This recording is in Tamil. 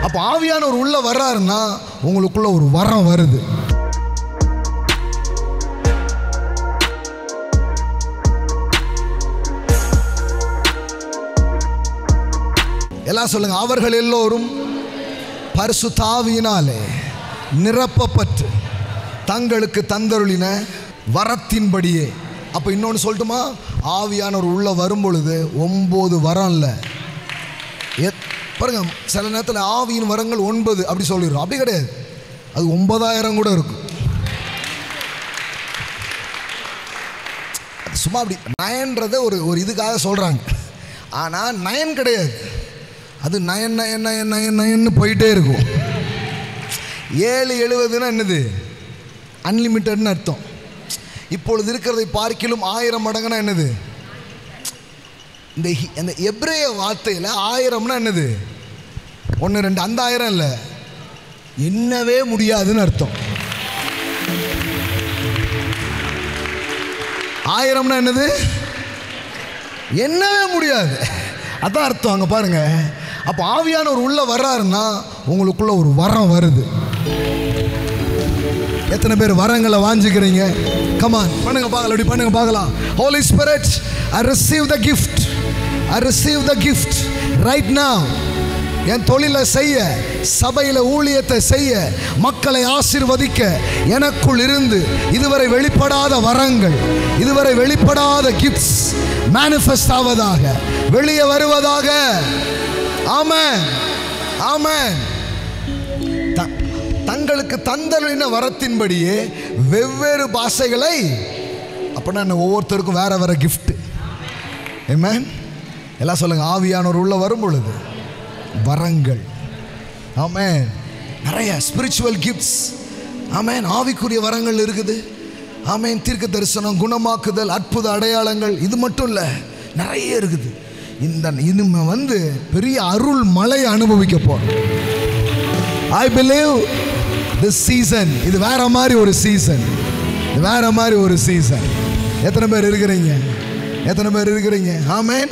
அப்போ ஆவியானவர் உள்ள வர்றாருன்னா உங்களுக்குள்ள ஒரு வரம் வருது. எல்லாம் சொல்லுங்க, அவர்கள் எல்லோரும் பரிசுத்த ஆவியினாலே நிரப்பப்பட்டு தங்களுக்கு தந்தருளின வரத்தின்படியே. அப்போ இன்னொன்று சொல்லட்டுமா, ஆவியானவர் உள்ள வரும் பொழுது 9 வரம் இல்லை. பாருங்க, சில நேரத்தில் ஆவியின் வரங்கள் 9 அப்படி சொல்லிடுறோம். அப்படி கிடையாது, அது 9000 கூட இருக்கும். சும்மா அப்படி 9ன்றதை ஒரு இதுக்காக சொல்கிறாங்க. ஆனால் 9 கிடையாது, அது 9 போயிட்டே இருக்கும். 770ன்னா என்னது, அன்லிமிட்டட்னு அர்த்தம். இப்பொழுது இருக்கிறதை பார்க்கிலும் 1000 மடங்குனா என்னது, இந்த எபிரேய வார்த்தையில் 1000னா என்னது, 1 2 அந்த 1000 இல்லை, என்னவே முடியாதுன்னு அர்த்தம். 1000னா என்னது, என்னவே முடியாது, அதான் அர்த்தம். அங்கே பாருங்க, அப்போ ஆவியானவர் உள்ள வர்றாருன்னா உங்களுக்குள்ள ஒரு வரம் வருது. எத்தனை பேர் வரங்களை வாஞ்சிக்கிறீங்க? கமான் பண்ணுங்க பார்க்கலாம், அப்படி பண்ணுங்க பார்க்கலாம். Holy Spirit, I receive the gift. I receive the gift right now. என் தொழிலை செய்ய, சபையில் ஊழியத்தை செய்ய, மக்களை ஆசீர்வதிக்க எனக்குள் இருந்து இதுவரை வெளிப்படாத வரங்கள், இதுவரை வெளிப்படாத கிஃப்ட்ஸ் மேனிஃபெஸ்ட் ஆவதாக, வெளியே வருவதாக. ஆமென், ஆமென். தங்களுக்கு தந்தருளின வரத்தின்படியே வெவ்வேறு பாஷைகளை. அப்படின்னா ஒவ்வொருத்தருக்கும் வேற வேற கிஃப்ட். ஆமென். எல்லாம் சொல்லுங்க, ஆவியானவர் உள்ள வரும் பொழுது வரங்கள். ஆமென். நிறைய ஸ்பிரிச்சுவல் கிஃப்ட்ஸ். ஆமென். ஆவிக்குரிய வரங்கள் இருக்குது. ஆமென். தீர்க்க தரிசனம், குணமாக்குதல், அற்புத அடையாளங்கள், இது மட்டும் இல்லை, நிறைய இருக்குது. இனிமே பெரிய அருள் மலை அனுபவிக்க போறோம். I believe this season, இது வேற மாதிரி ஒரு சீசன், வேற மாதிரி ஒரு சீசன். எத்தனை பேர் இருக்கிறீங்க? எத்தனை பேர் இருக்கிறீங்க? ஆமென்.